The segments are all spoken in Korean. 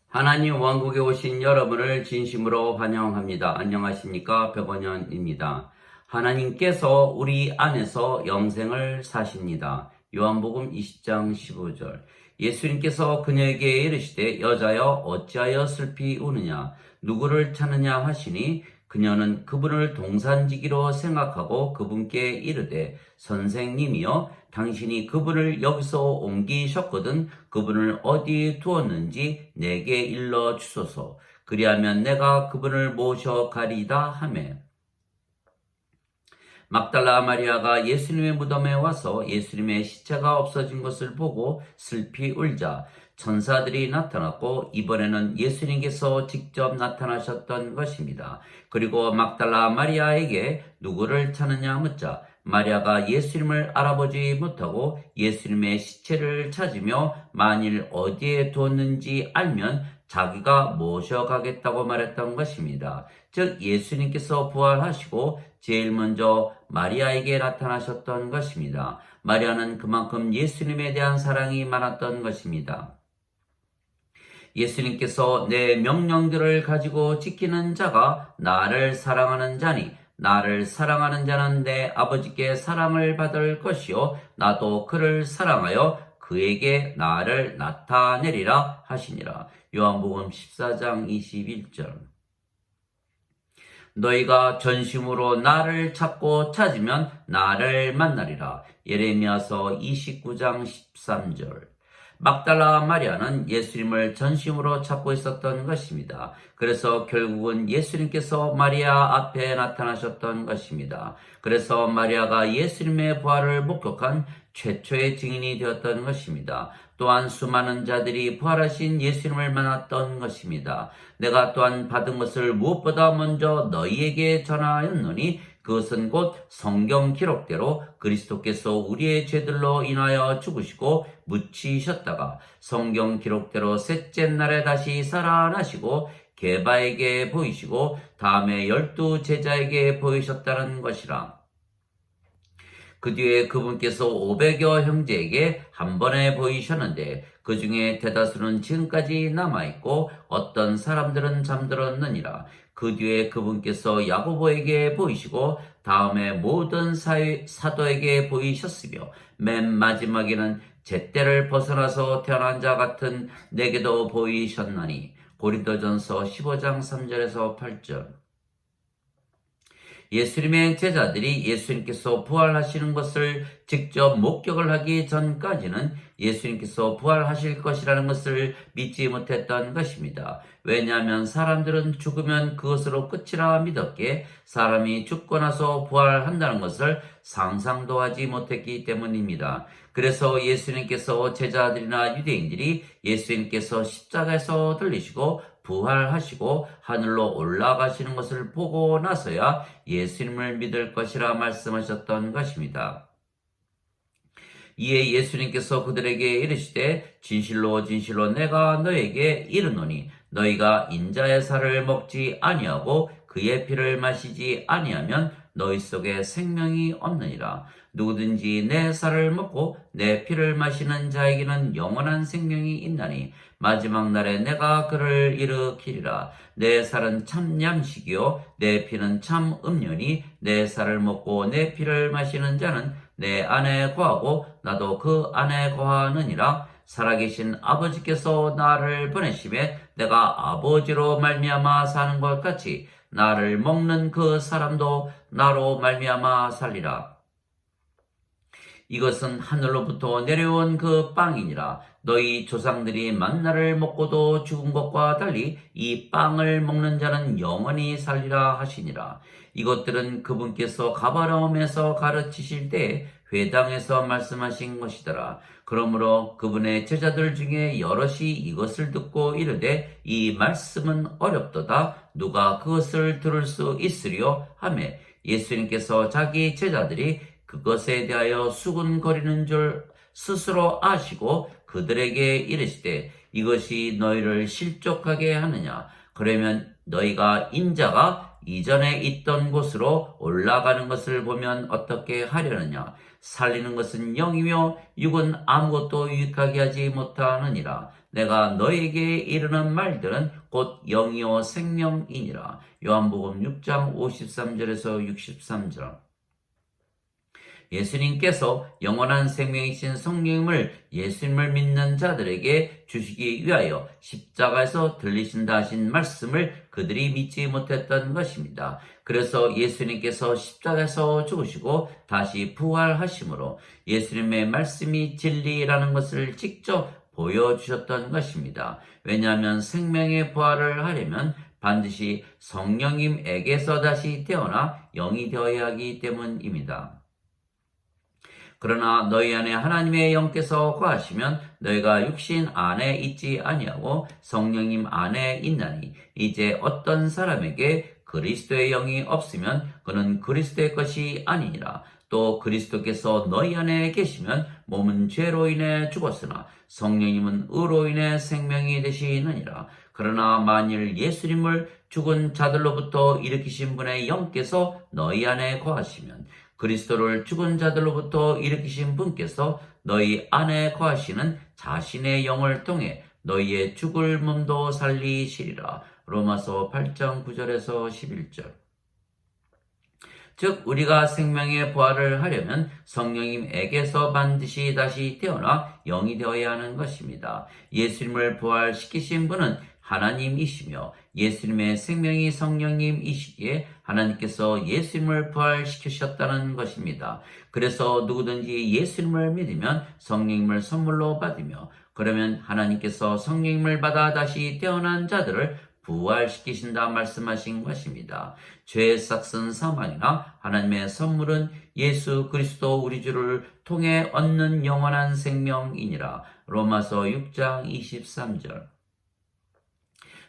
하나님 왕국에 오신 여러분을 진심으로 환영합니다. 안녕하십니까? 백원현입니다. 하나님께서 우리 안에서 영생을 사십니다. 요한복음 20장 15절. 예수님께서 그녀에게 이르시되 여자여 어찌하여 슬피 우느냐 누구를 찾느냐 하시니 그녀는 그분을 동산지기로 생각하고 그분께 이르되 선생님이여 당신이 그분을 여기서 옮기셨거든 그분을 어디 두었는지 내게 일러 주소서. 그리하면 내가 그분을 모셔 가리이다 하매 막달라 마리아가 예수님의 무덤에 와서 예수님의 시체가 없어진 것을 보고 슬피 울자 천사들이 나타났고 이번에는 예수님께서 직접 나타나셨던 것입니다. 그리고 막달라 마리아에게 누구를 찾느냐 묻자 마리아가 예수님을 알아보지 못하고 예수님의 시체를 찾으며 만일 어디에 두었는지 알면 자기가 모셔가겠다고 말했던 것입니다. 즉 예수님께서 부활하시고 제일 먼저 마리아에게 나타나셨던 것입니다. 마리아는 그만큼 예수님에 대한 사랑이 많았던 것입니다. 예수님께서 내 명령들을 가지고 지키는 자가 나를 사랑하는 자니 나를 사랑하는 자는 내 아버지께 사랑을 받을 것이요 나도 그를 사랑하여 그에게 나를 나타내리라 하시니라. 요한복음 14장 21절. 너희가 전심으로 나를 찾고 찾으면 나를 만나리라. 예레미야서 29장 13절. 막달라 마리아는 예수님을 전심으로 찾고 있었던 것입니다. 그래서 결국은 예수님께서 마리아 앞에 나타나셨던 것입니다. 그래서 마리아가 예수님의 부활을 목격한 최초의 증인이 되었던 것입니다. 또한 수많은 자들이 부활하신 예수님을 만났던 것입니다. 내가 또한 받은 것을 무엇보다 먼저 너희에게 전하였노니 그것은 곧 성경 기록대로 그리스도께서 우리의 죄들로 인하여 죽으시고 묻히셨다가 성경 기록대로 셋째 날에 다시 살아나시고 게바에게 보이시고 다음에 12 제자에게 보이셨다는 것이라. 그 뒤에 그분께서 500여 형제에게 한 번에 보이셨는데 그 중에 대다수는 지금까지 남아있고 어떤 사람들은 잠들었느니라. 그 뒤에 그분께서 야고보에게 보이시고 다음에 모든 사도에게 보이셨으며 맨 마지막에는 잿대를 벗어나서 태어난 자 같은 내게도 보이셨나니. 고린도전서 15장 3절에서 8절. 예수님의 제자들이 예수님께서 부활하시는 것을 직접 목격을 하기 전까지는 예수님께서 부활하실 것이라는 것을 믿지 못했던 것입니다. 왜냐하면 사람들은 죽으면 그것으로 끝이라 믿었기에 사람이 죽고 나서 부활한다는 것을 상상도 하지 못했기 때문입니다. 그래서 예수님께서 제자들이나 유대인들이 예수님께서 십자가에서 들리시고 부활하시고 하늘로 올라가시는 것을 보고 나서야 예수님을 믿을 것이라 말씀하셨던 것입니다. 이에 예수님께서 그들에게 이르시되 진실로 진실로 내가 너에게 이르노니 너희가 인자의 살을 먹지 아니하고 그의 피를 마시지 아니하면 너희 속에 생명이 없느니라. 누구든지 내 살을 먹고 내 피를 마시는 자에게는 영원한 생명이 있나니 마지막 날에 내가 그를 일으키리라. 내 살은 참 양식이요 내 피는 참 음료니 내 살을 먹고 내 피를 마시는 자는 내 안에 거하고 나도 그 안에 거하느니라. 살아계신 아버지께서 나를 보내심에 내가 아버지로 말미암아 사는 것 같이 나를 먹는 그 사람도 나로 말미암아 살리라. 이것은 하늘로부터 내려온 그 빵이니라. 너희 조상들이 만나를 먹고도 죽은 것과 달리 이 빵을 먹는 자는 영원히 살리라 하시니라. 이것들은 그분께서 가버나움에서 가르치실 때 회당에서 말씀하신 것이더라. 그러므로 그분의 제자들 중에 여럿이 이것을 듣고 이르되 이 말씀은 어렵도다. 누가 그것을 들을 수 있으리요? 하매 예수님께서 자기 제자들이 그것에 대하여 수군거리는 줄 스스로 아시고 그들에게 이르시되 이것이 너희를 실족하게 하느냐? 그러면 너희가 인자가 이전에 있던 곳으로 올라가는 것을 보면 어떻게 하려느냐? 살리는 것은 영이며 육은 아무것도 유익하게 하지 못하느니라. 내가 너에게 이르는 말들은 곧 영이요 생명이니라. 요한복음 6장 53절에서 63절. 예수님께서 영원한 생명이신 성령님을 예수님을 믿는 자들에게 주시기 위하여 십자가에서 들리신다 하신 말씀을 그들이 믿지 못했던 것입니다. 그래서 예수님께서 십자가에서 죽으시고 다시 부활하심으로 예수님의 말씀이 진리라는 것을 직접 보여주셨던 것입니다. 왜냐하면 생명의 부활을 하려면 반드시 성령님에게서 다시 태어나 영이 되어야 하기 때문입니다. 그러나 너희 안에 하나님의 영께서 거하시면 너희가 육신 안에 있지 아니하고 성령님 안에 있나니 이제 어떤 사람에게 그리스도의 영이 없으면 그는 그리스도의 것이 아니니라. 또 그리스도께서 너희 안에 계시면 몸은 죄로 인해 죽었으나 성령님은 의로 인해 생명이 되시느니라. 그러나 만일 예수님을 죽은 자들로부터 일으키신 분의 영께서 너희 안에 거하시면 그리스도를 죽은 자들로부터 일으키신 분께서 너희 안에 거하시는 자신의 영을 통해 너희의 죽을 몸도 살리시리라. 로마서 8장 9절에서 11절. 즉 우리가 생명의 부활을 하려면 성령님에게서 반드시 다시 태어나 영이 되어야 하는 것입니다. 예수님을 부활시키신 분은 하나님이시며 예수님의 생명이 성령님이시기에 하나님께서 예수님을 부활시키셨다는 것입니다. 그래서 누구든지 예수님을 믿으면 성령님을 선물로 받으며 그러면 하나님께서 성령님을 받아 다시 태어난 자들을 부활시키신다 말씀하신 것입니다. 죄의 싹슨 사망이나 하나님의 선물은 예수 그리스도 우리 주를 통해 얻는 영원한 생명이니라. 로마서 6장 23절.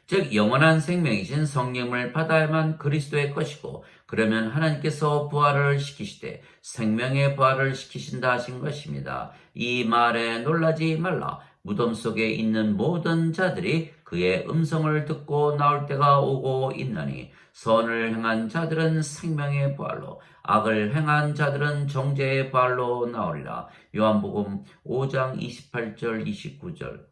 즉 영원한 생명이신 성령을 받아야만 그리스도의 것이고 그러면 하나님께서 부활을 시키시되 생명의 부활을 시키신다 하신 것입니다. 이 말에 놀라지 말라. 무덤 속에 있는 모든 자들이 그의 음성을 듣고 나올 때가 오고 있나니 선을 행한 자들은 생명의 부활로 악을 행한 자들은 정죄의 부활로 나오리라. 요한복음 5장 28절 29절.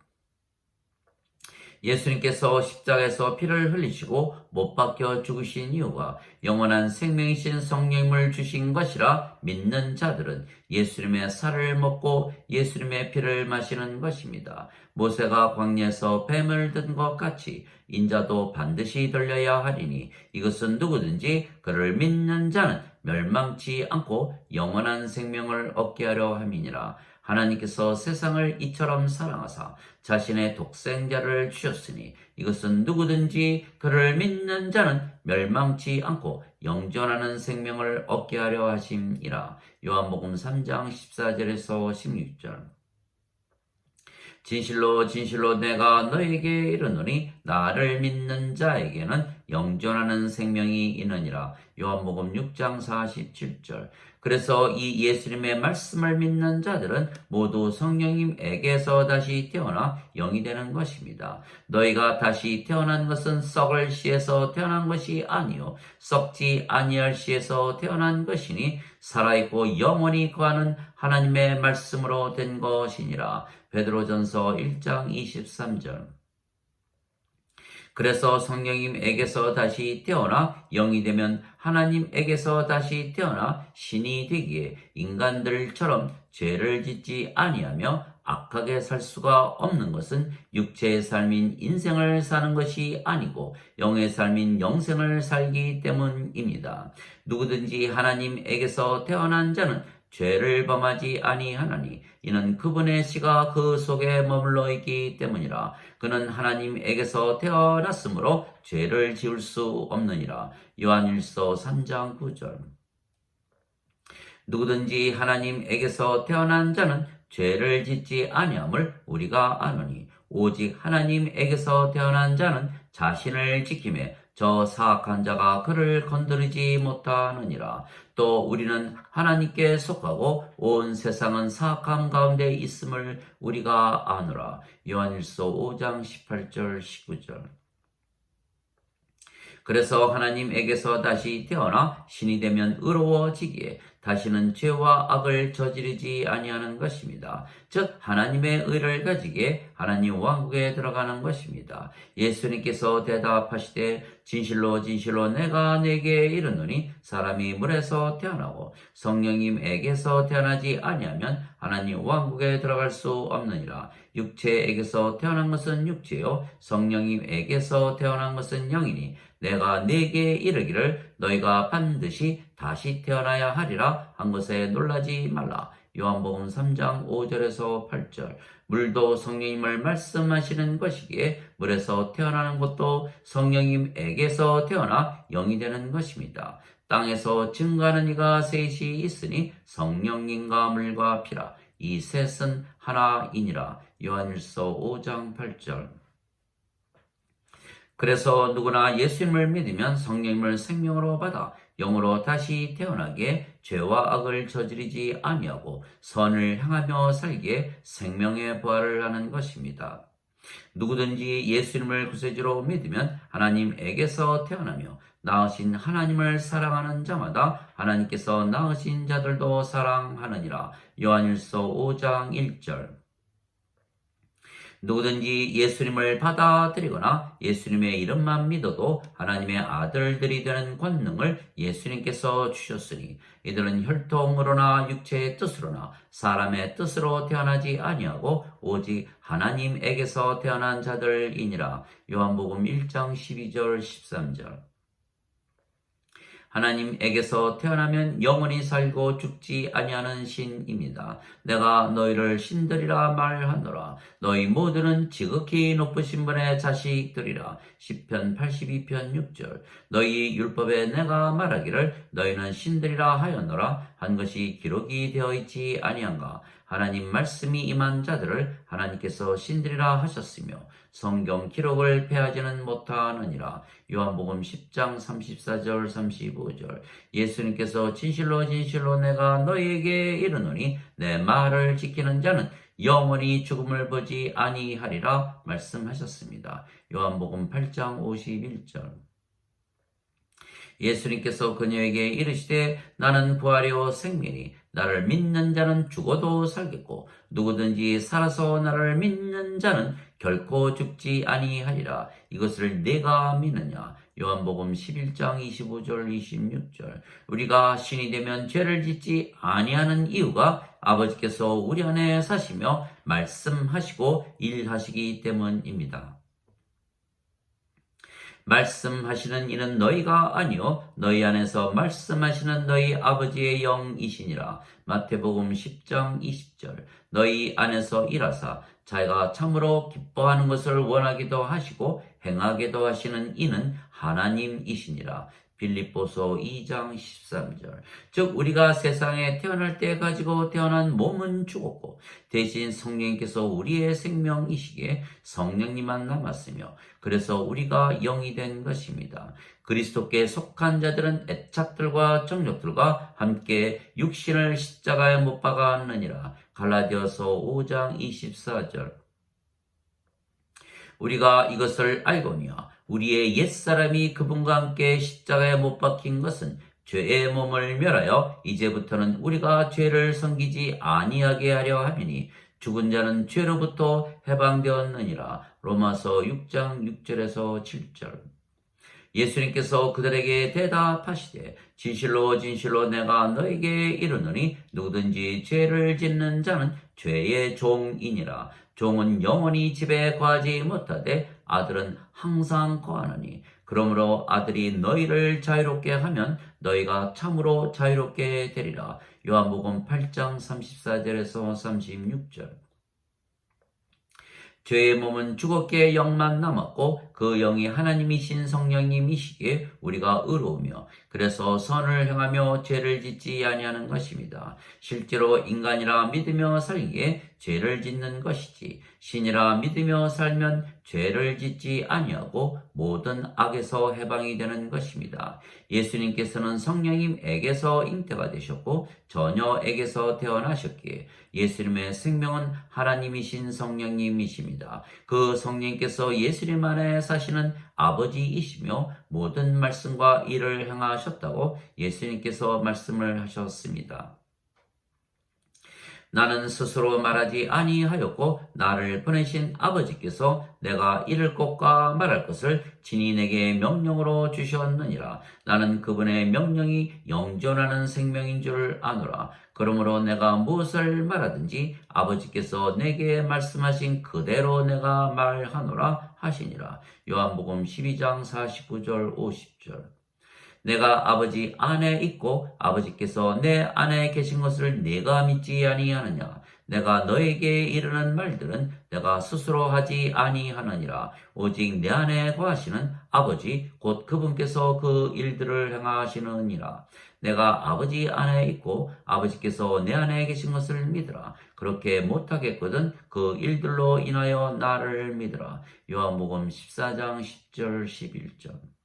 예수님께서 십자가에서 피를 흘리시고 못 박혀 죽으신 이유가 영원한 생명이신 성령님을 주신 것이라 믿는 자들은 예수님의 살을 먹고 예수님의 피를 마시는 것입니다. 모세가 광야에서 뱀을 든 것 같이 인자도 반드시 들려야 하리니 이것은 누구든지 그를 믿는 자는 멸망치 않고 영원한 생명을 얻게 하려 함이니라. 하나님께서 세상을 이처럼 사랑하사 자신의 독생자를 주셨으니 이것은 누구든지 그를 믿는 자는 멸망치 않고 영존하는 생명을 얻게 하려 하심이라. 요한복음 3장 14절에서 16절. 진실로 진실로 내가 너에게 이르노니 나를 믿는 자에게는 영존하는 생명이 있느니라. 요한복음 6장 47절. 그래서 이 예수님의 말씀을 믿는 자들은 모두 성령님에게서 다시 태어나 영이 되는 것입니다. 너희가 다시 태어난 것은 썩을 씨에서 태어난 것이 아니요 썩지 아니할 씨에서 태어난 것이니 살아있고 영원히 거하는 하나님의 말씀으로 된 것이니라. 베드로전서 1장 23절. 그래서 성령님에게서 다시 태어나 영이 되면 하나님에게서 다시 태어나 신이 되기에 인간들처럼 죄를 짓지 아니하며 악하게 살 수가 없는 것은 육체의 삶인 인생을 사는 것이 아니고 영의 삶인 영생을 살기 때문입니다. 누구든지 하나님에게서 태어난 자는 죄를 범하지 아니하나니 이는 그분의 씨가 그 속에 머물러 있기 때문이라. 그는 하나님에게서 태어났으므로 죄를 지을 수 없느니라. 요한일서 3장 9절. 누구든지 하나님에게서 태어난 자는 죄를 짓지 아니함을 우리가 아노니 오직 하나님에게서 태어난 자는 자신을 지킴에 저 사악한 자가 그를 건드리지 못하느니라. 또 우리는 하나님께 속하고 온 세상은 사악함 가운데 있음을 우리가 아노라. 요한일서 5장 18절 19절. 그래서 하나님에게서 다시 태어나 신이 되면 의로워지기에 다시는 죄와 악을 저지르지 아니하는 것입니다. 즉 하나님의 의를 가지게 하나님 왕국에 들어가는 것입니다. 예수님께서 대답하시되 진실로 진실로 내가 네게 이르노니 사람이 물에서 태어나고 성령님에게서 태어나지 아니하면 하나님 왕국에 들어갈 수 없느니라. 육체에게서 태어난 것은 육체요 성령님에게서 태어난 것은 영이니 내가 네게 이르기를 너희가 반드시 다시 태어나야 하리라 한 것에 놀라지 말라. 요한복음 3장 5절에서 8절. 물도 성령님을 말씀하시는 것이기에 물에서 태어나는 것도 성령님에게서 태어나 영이 되는 것입니다. 땅에서 증거하는 이가 셋이 있으니 성령님과 물과 피라. 이 셋은 하나이니라. 요한일서 5장 8절. 그래서 누구나 예수님을 믿으면 성령님을 생명으로 받아 영으로 다시 태어나게 죄와 악을 저지르지 아니하고 선을 향하며 살기에 생명의 부활을 하는 것입니다. 누구든지 예수님을 구세주로 믿으면 하나님에게서 태어나며 낳으신 하나님을 사랑하는 자마다 하나님께서 낳으신 자들도 사랑하느니라. 요한일서 5장 1절. 누구든지 예수님을 받아들이거나 예수님의 이름만 믿어도 하나님의 아들들이 되는 권능을 예수님께서 주셨으니 이들은 혈통으로나 육체의 뜻으로나 사람의 뜻으로 태어나지 아니하고 오직 하나님에게서 태어난 자들이니라. 요한복음 1장 12절 13절. 하나님에게서 태어나면 영원히 살고 죽지 아니하는 신입니다. 내가 너희를 신들이라 말하노라. 너희 모두는 지극히 높으신 분의 자식들이라. 시편 82편 6절. 너희 율법에 내가 말하기를 너희는 신들이라 하였노라 한 것이 기록이 되어 있지 아니한가. 하나님 말씀이 임한 자들을 하나님께서 신들이라 하셨으며 성경 기록을 패하지는 못하느니라. 요한복음 10장 34절 35절. 예수님께서 진실로 진실로 내가 너희에게 이르노니 내 말을 지키는 자는 영원히 죽음을 보지 아니하리라 말씀하셨습니다. 요한복음 8장 51절. 예수님께서 그녀에게 이르시되 나는 부활이요 생명이니 나를 믿는 자는 죽어도 살겠고 누구든지 살아서 나를 믿는 자는 결코 죽지 아니하리라. 이것을 내가 믿느냐. 요한복음 11장 25절 26절. 우리가 신이 되면 죄를 짓지 아니하는 이유가 아버지께서 우리 안에 사시며 말씀하시고 일하시기 때문입니다. 말씀하시는 이는 너희가 아니요 너희 안에서 말씀하시는 너희 아버지의 영이시니라. 마태복음 10장 20절. 너희 안에서 일하사 자기가 참으로 기뻐하는 것을 원하기도 하시고 행하기도 하시는 이는 하나님이시니라. 빌립보서 2장 13절. 즉 우리가 세상에 태어날 때 가지고 태어난 몸은 죽었고 대신 성령님께서 우리의 생명이시기에 성령님만 남았으며 그래서 우리가 영이 된 것입니다. 그리스도께 속한 자들은 애착들과 정욕들과 함께 육신을 십자가에 못 박았느니라. 갈라디아서 5장 24절. 우리가 이것을 알거니와 우리의 옛사람이 그분과 함께 십자가에 못 박힌 것은 죄의 몸을 멸하여 이제부터는 우리가 죄를 섬기지 아니하게 하려 함이니 죽은 자는 죄로부터 해방되었느니라. 로마서 6장 6절에서 7절. 예수님께서 그들에게 대답하시되 진실로 진실로 내가 너에게 이르노니 누구든지 죄를 짓는 자는 죄의 종이니라. 종은 영원히 집에 거하지 못하되 아들은 항상 거하느니 그러므로 아들이 너희를 자유롭게 하면 너희가 참으로 자유롭게 되리라. 요한복음 8장 34절에서 36절. 죄의 몸은 죽었기에 영만 남았고 그 영이 하나님이신 성령님이시기에 우리가 의로우며 그래서 선을 행하며 죄를 짓지 아니하는 것입니다. 실제로 인간이라 믿으며 살기에 죄를 짓는 것이지. 신이라 믿으며 살면 죄를 짓지 아니하고 모든 악에서 해방이 되는 것입니다. 예수님께서는 성령님에게서 잉태가 되셨고 처녀에게서 태어나셨기에 예수님의 생명은 하나님이신 성령님이십니다. 그 성령님께서 예수님 안에 사시는 아버지이시며 모든 말씀과 일을 행하셨다고 예수님께서 말씀을 하셨습니다. 나는 스스로 말하지 아니하였고 나를 보내신 아버지께서 내가 이를 것과 말할 것을 친히 내게 명령으로 주셨느니라. 나는 그분의 명령이 영존하는 생명인 줄 아노라. 그러므로 내가 무엇을 말하든지 아버지께서 내게 말씀하신 그대로 내가 말하노라 하시니라. 요한복음 12장 49절 50절. 내가 아버지 안에 있고 아버지께서 내 안에 계신 것을 내가 믿지 아니하느냐. 내가 너에게 이르는 말들은 내가 스스로 하지 아니하느니라. 오직 내 안에 거하시는 아버지 곧 그분께서 그 일들을 행하시느니라. 내가 아버지 안에 있고 아버지께서 내 안에 계신 것을 믿으라. 그렇게 못하겠거든 그 일들로 인하여 나를 믿으라. 요한복음 14장 10절 11절.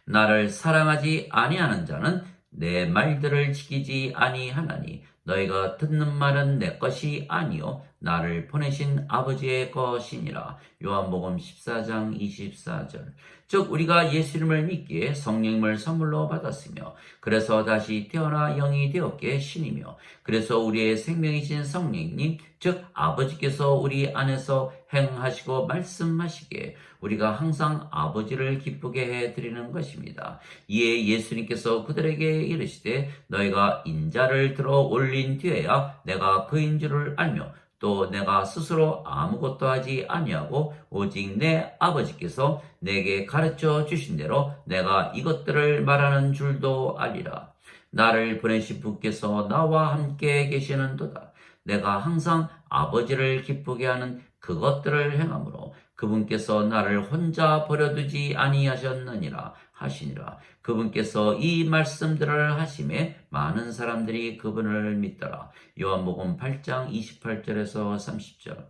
나를 사랑하지 아니하는 자는 내 말들을 지키지 아니하나니 너희가 듣는 말은 내 것이 아니요 나를 보내신 아버지의 것이니라. 요한복음 14장 24절. 즉 우리가 예수님을 믿기에 성령님을 선물로 받았으며 그래서 다시 태어나 영이 되었기에 신이며 그래서 우리의 생명이신 성령님 즉 아버지께서 우리 안에서 행하시고 말씀하시기에 우리가 항상 아버지를 기쁘게 해드리는 것입니다. 이에 예수님께서 그들에게 이르시되 너희가 인자를 들어 올린 뒤에야 내가 그인 줄을 알며 또 내가 스스로 아무것도 하지 아니하고 오직 내 아버지께서 내게 가르쳐 주신 대로 내가 이것들을 말하는 줄도 알리라. 나를 보내신 분께서 나와 함께 계시는도다. 내가 항상 아버지를 기쁘게 하는 그것들을 행함으로 그분께서 나를 혼자 버려두지 아니하셨느니라 하시니라. 그분께서 이 말씀들을 하심에 많은 사람들이 그분을 믿더라. 요한복음 8장 28절에서 30절.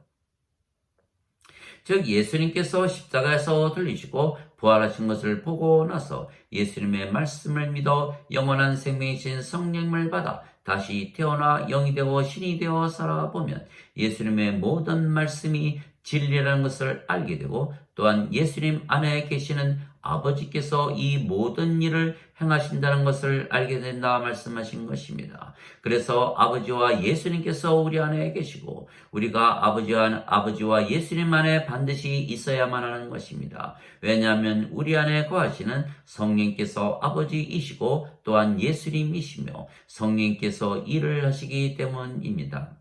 즉 예수님께서 십자가에서 들리시고 부활하신 것을 보고 나서 예수님의 말씀을 믿어 영원한 생명이신 성령을 받아 다시 태어나 영이 되고 신이 되어 살아보면 예수님의 모든 말씀이 진리라는 것을 알게 되고 또한 예수님 안에 계시는 아버지께서 이 모든 일을 행하신다는 것을 알게 된다 말씀하신 것입니다. 그래서 아버지와 예수님께서 우리 안에 계시고 우리가 아버지와 예수님 안에 반드시 있어야만 하는 것입니다. 왜냐하면 우리 안에 거하시는 성령께서 아버지이시고 또한 예수님이시며 성령께서 일을 하시기 때문입니다.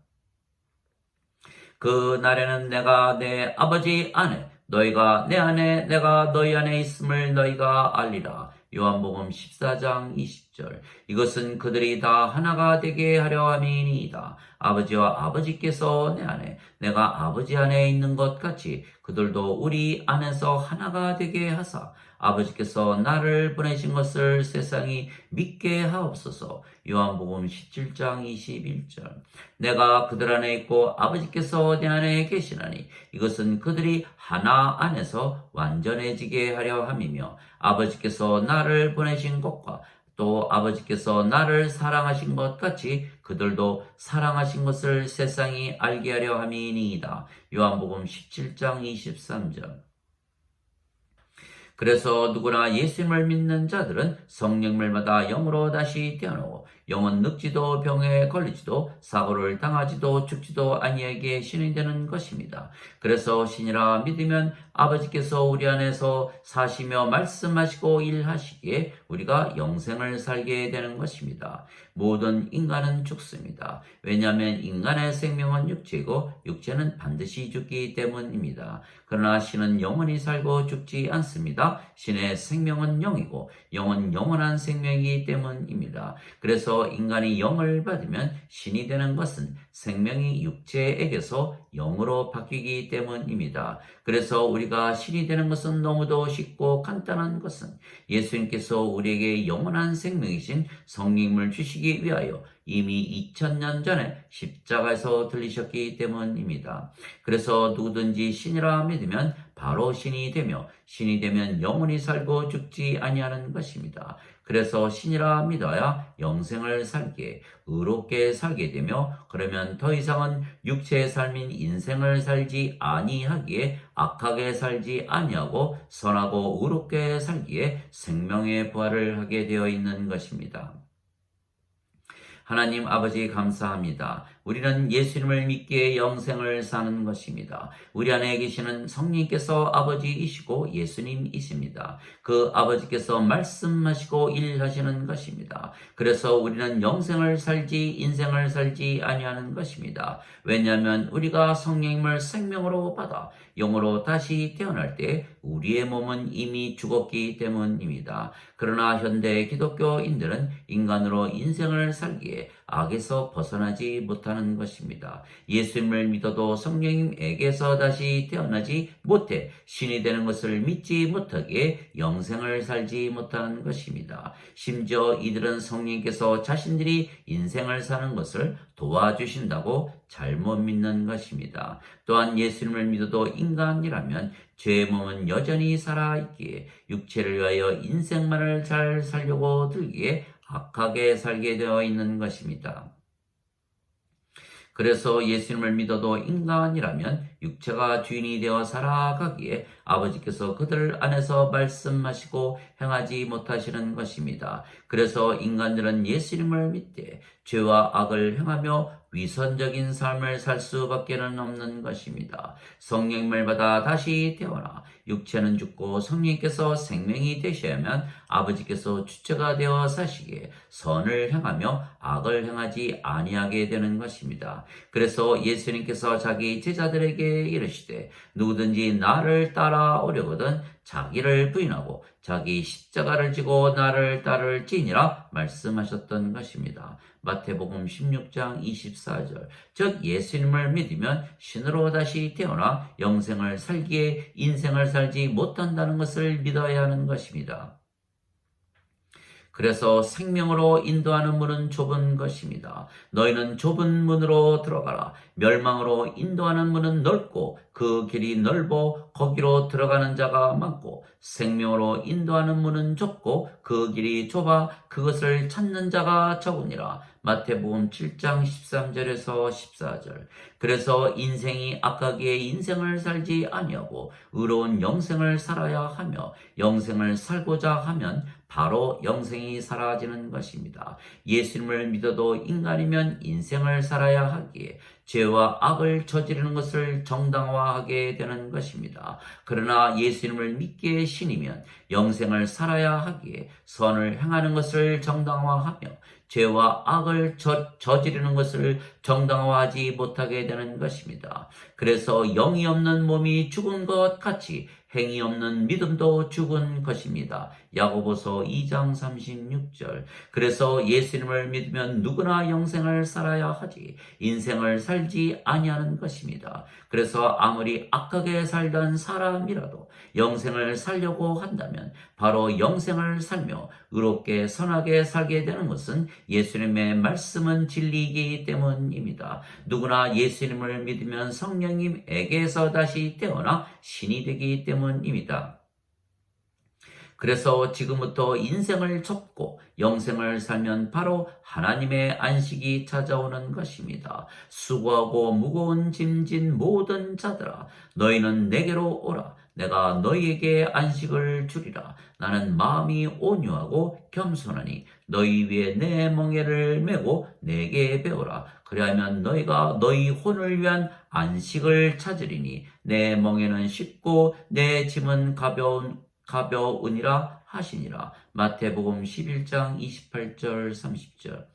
그 날에는 내가 내 아버지 안에 너희가 내 안에 내가 너희 안에 있음을 너희가 알리라. 요한복음 14장 20절. 이것은 그들이 다 하나가 되게 하려 함이니이다. 아버지와 아버지께서 내 안에 내가 아버지 안에 있는 것 같이 그들도 우리 안에서 하나가 되게 하사 아버지께서 나를 보내신 것을 세상이 믿게 하옵소서. 요한복음 17장 21절. 내가 그들 안에 있고 아버지께서 내 안에 계시나니 이것은 그들이 하나 안에서 완전해지게 하려 함이며 아버지께서 나를 보내신 것과 또 아버지께서 나를 사랑하신 것 같이 그들도 사랑하신 것을 세상이 알게 하려 함이니이다. 요한복음 17장 23절. 그래서 누구나 예수님을 믿는 자들은 성령을 받아 영으로 다시 태어나고 영은 늙지도 병에 걸리지도 사고를 당하지도 죽지도 아니하게 신이 되는 것입니다. 그래서 신이라 믿으면 아버지께서 우리 안에서 사시며 말씀하시고 일하시기에 우리가 영생을 살게 되는 것입니다. 모든 인간은 죽습니다. 왜냐하면 인간의 생명은 육체이고 육체는 반드시 죽기 때문입니다. 그러나 신은 영원히 살고 죽지 않습니다. 신의 생명은 영이고 영은 영원한 생명이기 때문입니다. 그래서 그래서 인간이 영을 받으면 신이 되는 것은 생명이 육체에게서 영으로 바뀌기 때문입니다. 그래서 우리가 신이 되는 것은 너무도 쉽고 간단한 것은 예수님께서 우리에게 영원한 생명이신 성령님을 주시기 위하여 이미 2000년 전에 십자가에서 들리셨기 때문입니다. 그래서 누구든지 신이라 믿으면 바로 신이 되며 신이 되면 영원히 살고 죽지 아니하는 것입니다. 그래서 신이라 믿어야 영생을 살게 의롭게 살게 되며 그러면 더 이상은 육체의 삶인 인생을 살지 아니하기에 악하게 살지 아니하고 선하고 의롭게 살기에 생명의 부활을 하게 되어 있는 것입니다. 하나님 아버지 감사합니다. 우리는 예수님을 믿기에 영생을 사는 것입니다. 우리 안에 계시는 성령께서 아버지이시고 예수님이십니다. 그 아버지께서 말씀하시고 일하시는 것입니다. 그래서 우리는 영생을 살지 인생을 살지 아니하는 것입니다. 왜냐하면 우리가 성령님을 생명으로 받아 영으로 다시 태어날 때 우리의 몸은 이미 죽었기 때문입니다. 그러나 현대 기독교인들은 인간으로 인생을 살기에 악에서 벗어나지 못하는 것입니다. 예수님을 믿어도 성령님에게서 다시 태어나지 못해 신이 되는 것을 믿지 못하기에 영생을 살지 못하는 것입니다. 심지어 이들은 성령님께서 자신들이 인생을 사는 것을 도와주신다고 잘못 믿는 것입니다. 또한 예수님을 믿어도 인간이라면 죄의 몸은 여전히 살아있기에 육체를 위하여 인생만을 잘 살려고 들기에 악하게 살게 되어 있는 것입니다. 그래서 예수님을 믿어도 인간이라면 육체가 주인이 되어 살아가기에 아버지께서 그들 안에서 말씀하시고 행하지 못하시는 것입니다. 그래서 인간들은 예수님을 믿되 죄와 악을 행하며 위선적인 삶을 살 수밖에는 없는 것입니다. 성령님을 받아 다시 태어나 육체는 죽고 성령께서 생명이 되셔야만 아버지께서 주체가 되어 사시기에 선을 행하며 악을 행하지 아니하게 되는 것입니다. 그래서 예수님께서 자기 제자들에게 이르시되 누구든지 나를 따라오려거든 자기를 부인하고 자기 십자가를 지고 나를 따를지니라 말씀하셨던 것입니다. 마태복음 16장 24절. 즉 예수님을 믿으면 신으로 다시 태어나 영생을 살기에 인생을 살지 못한다는 것을 믿어야 하는 것입니다. 그래서 생명으로 인도하는 문은 좁은 것입니다. 너희는 좁은 문으로 들어가라. 멸망으로 인도하는 문은 넓고 그 길이 넓어 거기로 들어가는 자가 많고 생명으로 인도하는 문은 좁고 그 길이 좁아 그것을 찾는 자가 적으니라. 마태복음 7장 13절에서 14절. 그래서 인생이 악하기에 인생을 살지 아니하고 의로운 영생을 살아야 하며 영생을 살고자 하면 바로 영생이 사라지는 것입니다. 예수님을 믿어도 인간이면 인생을 살아야 하기에 죄와 악을 저지르는 것을 정당화하게 되는 것입니다. 그러나 예수님을 믿기에 신이면 영생을 살아야 하기에 선을 행하는 것을 정당화하며 죄와 악을 저지르는 것을 정당화하지 못하게 되는 것입니다. 그래서 영이 없는 몸이 죽은 것 같이 행위 없는 믿음도 죽은 것입니다. 야고보서 2장 36절. 그래서 예수님을 믿으면 누구나 영생을 살아야 하지 인생을 살지 아니하는 것입니다. 그래서 아무리 악하게 살던 사람이라도 영생을 살려고 한다면 바로 영생을 살며 의롭게 선하게 살게 되는 것은 예수님의 말씀은 진리이기 때문입니다. 누구나 예수님을 믿으면 성령님에게서 다시 태어나 신이 되기 때문입니다. 그래서 지금부터 인생을 접고 영생을 살면 바로 하나님의 안식이 찾아오는 것입니다. 수고하고 무거운 짐진 모든 자들아 너희는 내게로 오라. 내가 너희에게 안식을 주리라. 나는 마음이 온유하고 겸손하니 너희 위에 내 멍에를 메고 내게 배우라. 그리하면 너희가 너희 혼을 위한 안식을 찾으리니 내 멍에는 쉽고 내 짐은 가벼우니라 하시니라. 마태복음 11장 28절 30절.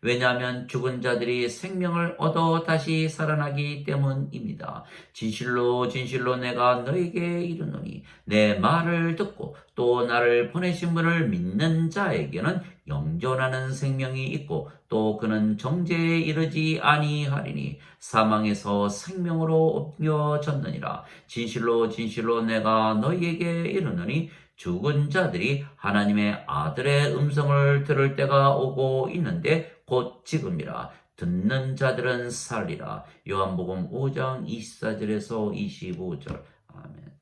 왜냐하면 죽은 자들이 생명을 얻어 다시 살아나기 때문입니다. 진실로 진실로 내가 너에게 이르노니 내 말을 듣고 또 나를 보내신 분을 믿는 자에게는 영존하는 생명이 있고 또 그는 정죄에 이르지 아니하리니 사망에서 생명으로 옮겨졌느니라. 진실로 진실로 내가 너희에게 이르노니 죽은 자들이 하나님의 아들의 음성을 들을 때가 오고 있는데 곧 지금이라. 듣는 자들은 살리라. 요한복음 5장 24절에서 25절. 아멘.